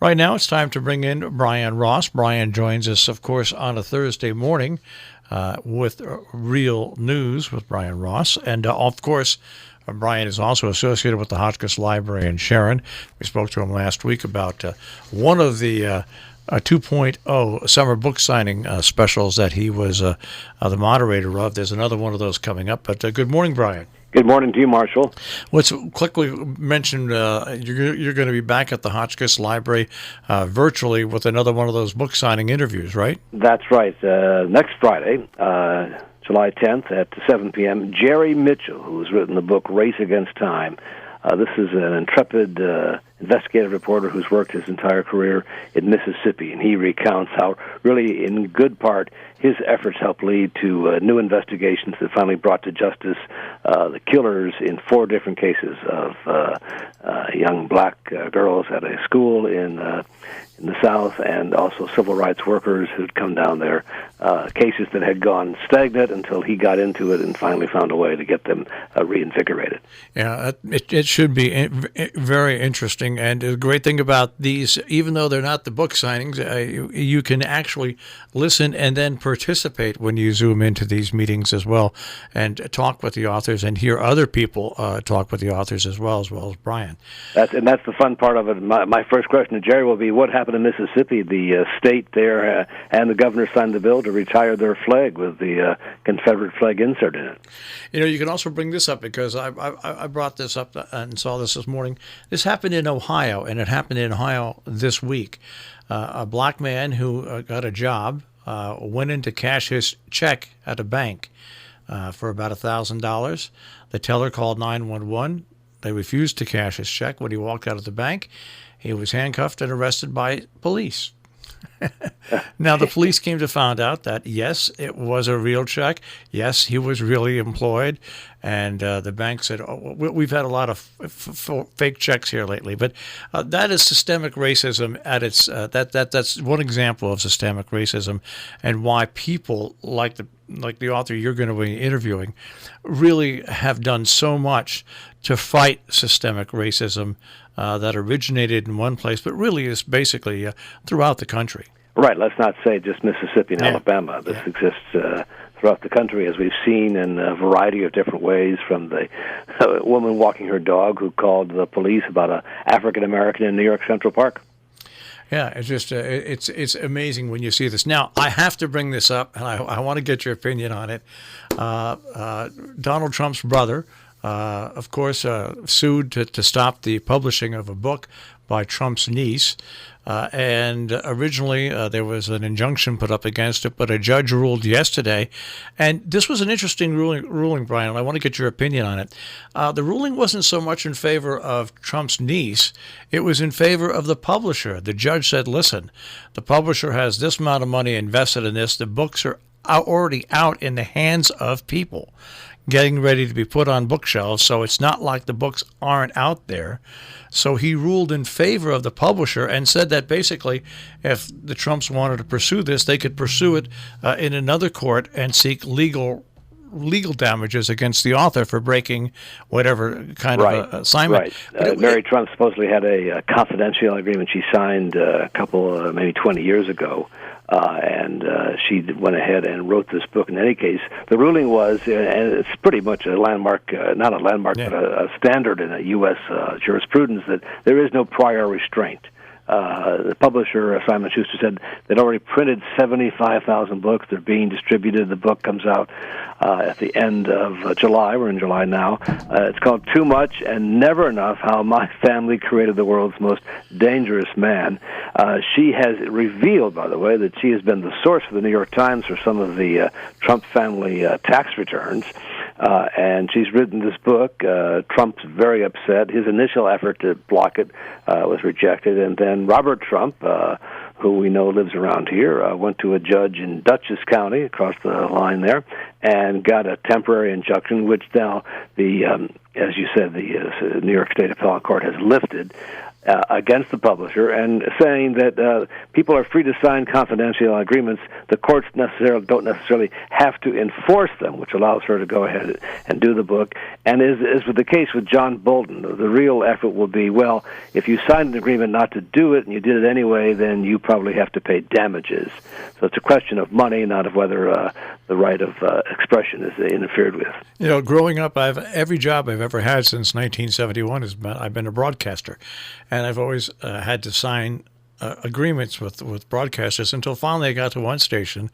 Right now, it's time to bring in Brian Ross. Brian joins us, of course, on a Thursday morning with Real News with Brian Ross. And, of course, Brian is also associated with the Hotchkiss Library in Sharon. We spoke to him last week about one of the 2.0 summer book signing specials that he was the moderator of. There's another one of those coming up. But good morning, Brian. Good morning to you, Marshall. Let's quickly mention you're going to be back at the Hotchkiss Library virtually with another one of those book signing interviews, right? That's right. Next Friday, July 10th at 7 p.m., Jerry Mitchell, who's written the book Race Against Time. This is an intrepid investigative reporter who's worked his entire career in Mississippi, and he recounts how, really, in good part, his efforts helped lead to new investigations that finally brought to justice the killers in 4 different cases of young black girls at a school in the South, and also civil rights workers who'd come down there, cases that had gone stagnant until he got into it and finally found a way to get them reinvigorated. Yeah, it should be very interesting. And the great thing about these, even though they're not the book signings, you can actually listen and then participate when you zoom into these meetings as well, and talk with the authors and hear other people talk with the authors as well as Brian. That's the fun part of it. My first question to Jerry will be, what happened in Mississippi? The state there and the governor signed the bill to retire their flag with the Confederate flag insert in it. You know, you can also bring this up because I brought this up and saw this morning. This happened in Ohio, and it happened in Ohio this week. A black man who got a job went in to cash his check at a bank for about $1,000. The teller called 911. They refused to cash his check. When he walked out of the bank, he was handcuffed and arrested by police. Now, the police came to find out that, yes, it was a real check. Yes, he was really employed. And the bank said, oh, we've had a lot of fake checks here lately. But that is systemic racism at its that's one example of systemic racism, and why people like the author you're going to be interviewing really have done so much to fight systemic racism that originated in one place, but really is basically throughout the country. Right. Let's not say just Mississippi and Alabama. This exists throughout the country, as we've seen in a variety of different ways, from the woman walking her dog who called the police about an African-American in New York Central Park. Yeah, it's just it's amazing when you see this. Now, I have to bring this up, and I want to get your opinion on it. Donald Trump's brother, of course, sued to stop the publishing of a book by Trump's niece. And originally there was an injunction put up against it, but a judge ruled yesterday. And this was an interesting ruling, Brian, and I want to get your opinion on it. The ruling wasn't so much in favor of Trump's niece. It was in favor of the publisher. The judge said, listen, the publisher has this amount of money invested in this. The books are already out in the hands of people, getting ready to be put on bookshelves, so it's not like the books aren't out there. So he ruled in favor of the publisher and said that basically if the Trumps wanted to pursue this, they could pursue it in another court and seek legal damages against the author for breaking whatever kind of assignment. Right. Mary Trump supposedly had a confidential agreement she signed a couple, maybe 20 years ago. And she went ahead and wrote this book. In any case, the ruling was, and it's pretty much a landmark, not a landmark, but a standard in a U.S. Jurisprudence, that there is no prior restraint. The publisher, Simon Schuster, said they'd already printed 75,000 books. They're being distributed. The book comes out at the end of July. We're in July now. It's called Too Much and Never Enough, How My Family Created the World's Most Dangerous Man. She has revealed, by the way, that she has been the source for the New York Times for some of the Trump family tax returns. And she's written this book. Trump's very upset. His initial effort to block it was rejected. And then Robert Trump, who we know lives around here, went to a judge in Dutchess County, across the line there, and got a temporary injunction, which now, as you said, the New York State Appellate Court has lifted. against the publisher and saying that people are free to sign confidential agreements. The courts don't necessarily have to enforce them, which allows her to go ahead and do the book. And as with the case with John Bolton, the real effort will be, well, if you signed an agreement not to do it and you did it anyway, then you probably have to pay damages. So it's a question of money, not of whether the right of expression is interfered with. You know, growing up, every job I've ever had since 1971 I've been a broadcaster, and I've always had to sign agreements with broadcasters until finally I got to one station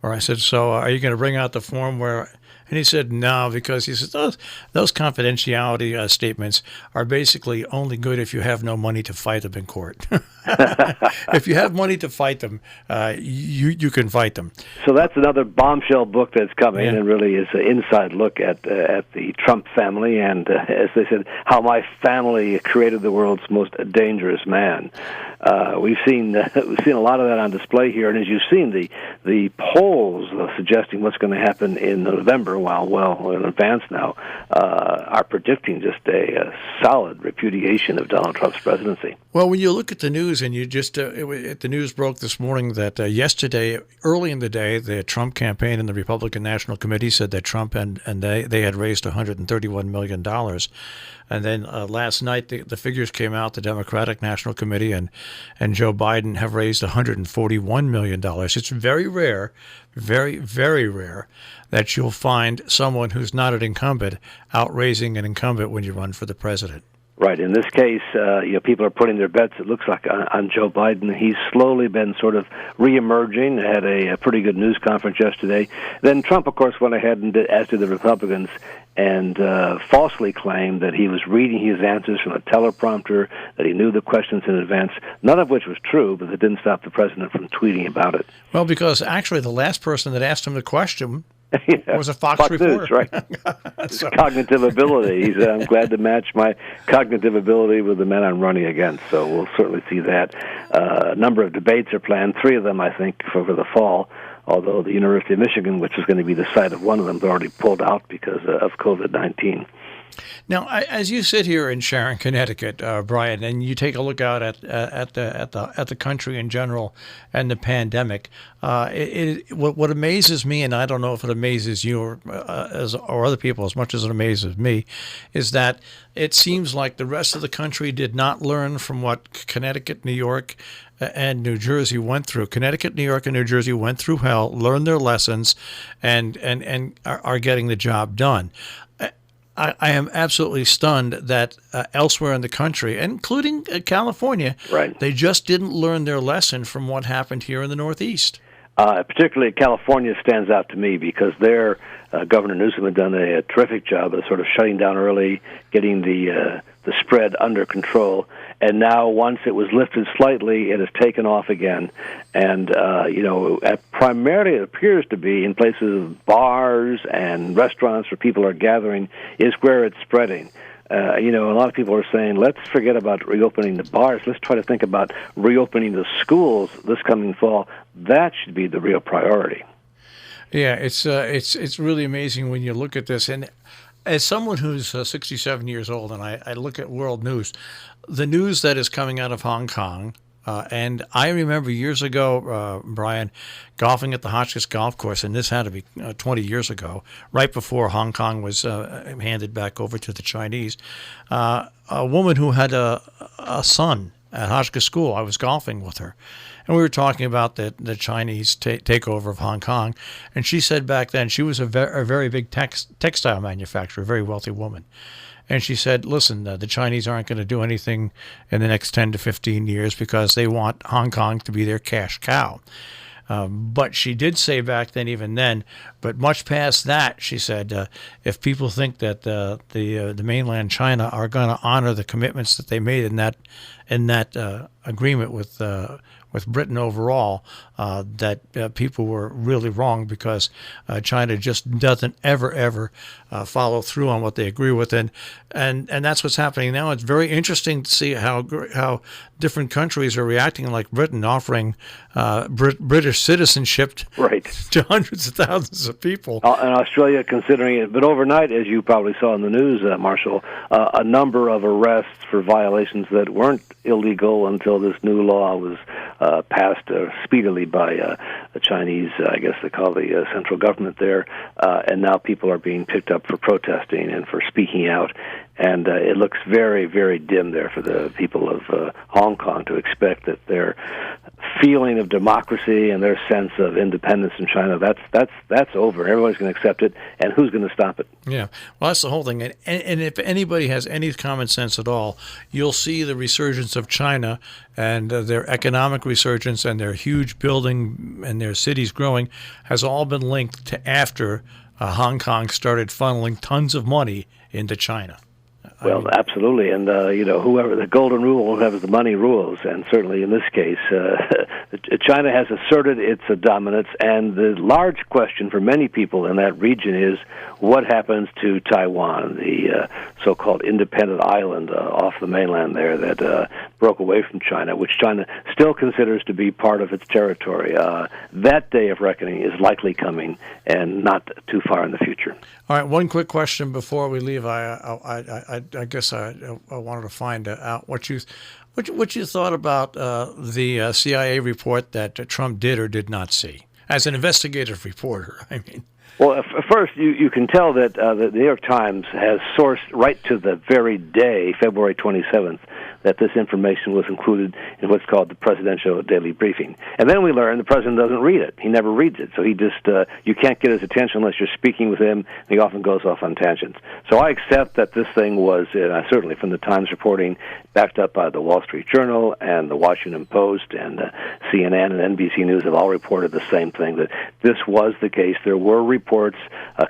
where I said, "So, are you going to bring out the form where?" And he said, "No," because he says those confidentiality statements are basically only good if you have no money to fight them in court. If you have money to fight them, you can fight them. So that's another bombshell book that's coming, and really is an inside look at the Trump family, and as they said, how my family created the world's most dangerous man. We've seen a lot of that on display here, and as you've seen, the polls suggesting what's going to happen in November, well in advance now, are predicting just a solid repudiation of Donald Trump's presidency. Well, when you look at the news, and you just the news broke this morning that yesterday, early in the day, the Trump campaign and the Republican National Committee said that Trump and they had raised $131 million. And then last night, the figures came out. The Democratic National Committee and Joe Biden have raised $141 million. It's very rare, very, very rare, that you'll find someone who's not an incumbent outraising an incumbent when you run for the president. Right. In this case, people are putting their bets, it looks like, on Joe Biden. He's slowly been sort of reemerging, had a pretty good news conference yesterday. Then Trump, of course, went ahead and as did the Republicans, and falsely claimed that he was reading his answers from a teleprompter, that he knew the questions in advance, none of which was true, but it didn't stop the president from tweeting about it. Well, because actually the last person that asked him the question was a Fox reporter. News, right. Cognitive ability. I'm glad to match my cognitive ability with the men I'm running against, so we'll certainly see that. A number of debates are planned, 3 of them, I think, for the fall, although the University of Michigan, which is going to be the site of one of them, is already pulled out because of COVID-19. Now, as you sit here in Sharon, Connecticut, Brian, and you take a look out at the country in general and the pandemic, what amazes me, and I don't know if it amazes you or other people as much as it amazes me, is that it seems like the rest of the country did not learn from what Connecticut, New York, and New Jersey went through. Connecticut, New York, and New Jersey went through hell, learned their lessons, and are getting the job done. I am absolutely stunned that elsewhere in the country, including California, right, they just didn't learn their lesson from what happened here in the Northeast. Particularly California stands out to me because their Governor Newsom had done a terrific job of sort of shutting down early, getting the spread under control. And now, once it was lifted slightly, it has taken off again. And, primarily it appears to be in places of bars and restaurants where people are gathering is where it's spreading. A lot of people are saying, let's forget about reopening the bars. Let's try to think about reopening the schools this coming fall. That should be the real priority. Yeah, it's really amazing when you look at this. And as someone who's 67 years old, and I look at world news, the news that is coming out of Hong Kong, and I remember years ago, Brian, golfing at the Hotchkiss Golf Course, and this had to be 20 years ago, right before Hong Kong was handed back over to the Chinese. A woman who had a son at Hotchkiss School, I was golfing with her, and we were talking about the Chinese takeover of Hong Kong, and she said back then she was a very big textile manufacturer, a very wealthy woman. And she said, listen, the Chinese aren't going to do anything in the next 10 to 15 years because they want Hong Kong to be their cash cow. But she did say back then, even then, but much past that, she said, if people think that the mainland China are going to honor the commitments that they made in that agreement with Britain overall, that people were really wrong, because China just doesn't ever follow through on what they agree with, and that's what's happening now. It's very interesting to see how different countries are reacting, like Britain offering British citizenship Right. to hundreds of thousands of people. And Australia considering it. But overnight, as you probably saw in the news, Marshall, a number of arrests for violations that weren't illegal until this new law was passed speedily by the Chinese, I guess they call the central government there, and now people are being picked up for protesting and for speaking out. And it looks very, very dim there for the people of Hong Kong to expect that their feeling of democracy and their sense of independence in China, that's over. Everybody's going to accept it, and who's going to stop it? Yeah, well, that's the whole thing. And if anybody has any common sense at all, you'll see the resurgence of China and their economic resurgence and their huge building and their cities growing has all been linked to after Hong Kong started funneling tons of money into China. Well, absolutely, and whoever the golden rule, whoever the money rules, and certainly in this case, China has asserted its dominance. And the large question for many people in that region is, what happens to Taiwan, the so-called independent island off the mainland there that broke away from China, which China still considers to be part of its territory. That day of reckoning is likely coming, and not too far in the future. All right, one quick question before we leave. I guess I wanted to find out what you thought about the CIA report that Trump did or did not see, as an investigative reporter. I mean. Well, first, you can tell that the New York Times has sourced right to the very day, February 27th, that this information was included in what's called the Presidential Daily Briefing. And then we learn the President doesn't read it. He never reads it. So he just, you can't get his attention unless you're speaking with him, and he often goes off on tangents. So I accept that this thing was, certainly from the Times reporting, backed up by the Wall Street Journal and the Washington Post and CNN and NBC News have all reported the same thing, that this was the case. There were reports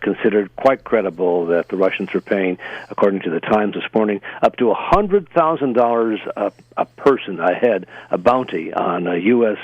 considered quite credible that the Russians were paying, according to the Times this morning, up to $100,000 a person, a head, a bounty on U.S.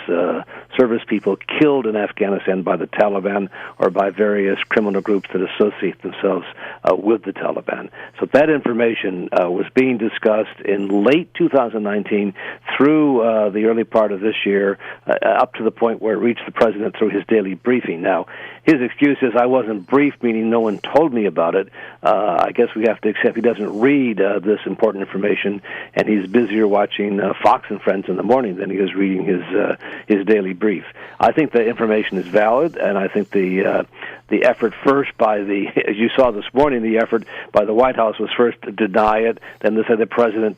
service people killed in Afghanistan by the Taliban or by various criminal groups that associate themselves with the Taliban. So that information was being discussed in late 2019 through the early part of this year, up to the point where it reached the President through his daily briefing. Now, his excuse is, I wasn't briefed, meaning no one told me about it. I guess we have to accept he doesn't read this important information, and he's busier watching Fox and Friends in the morning than he is reading his daily brief. I think the information is valid, and I think the effort first by as you saw this morning, the effort by the White House was first to deny it, then they said the President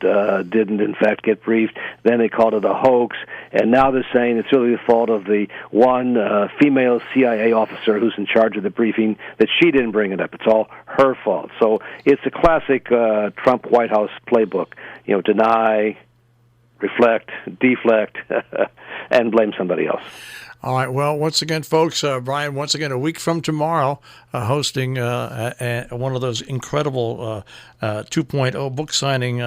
didn't in fact get briefed, then they called it a hoax, and now they're saying it's really the fault of the one female CIA officer who's in charge of the briefing, that she didn't bring it up. It's all her fault. So it's a classic Trump White House playbook. Deny, reflect, deflect, and blame somebody else. All right. Well, once again, folks, Brian, once again, a week from tomorrow, hosting one of those incredible 2.0 book signing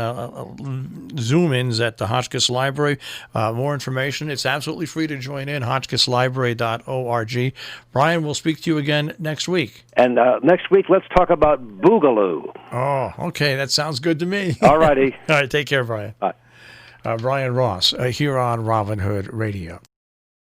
Zoom-ins at the Hotchkiss Library. More information, it's absolutely free to join in, hotchkisslibrary.org. Brian, we'll speak to you again next week. And next week, let's talk about Boogaloo. Oh, okay. That sounds good to me. All righty. All right. Take care, Brian. Bye. Brian Ross, here on Robin Hood Radio.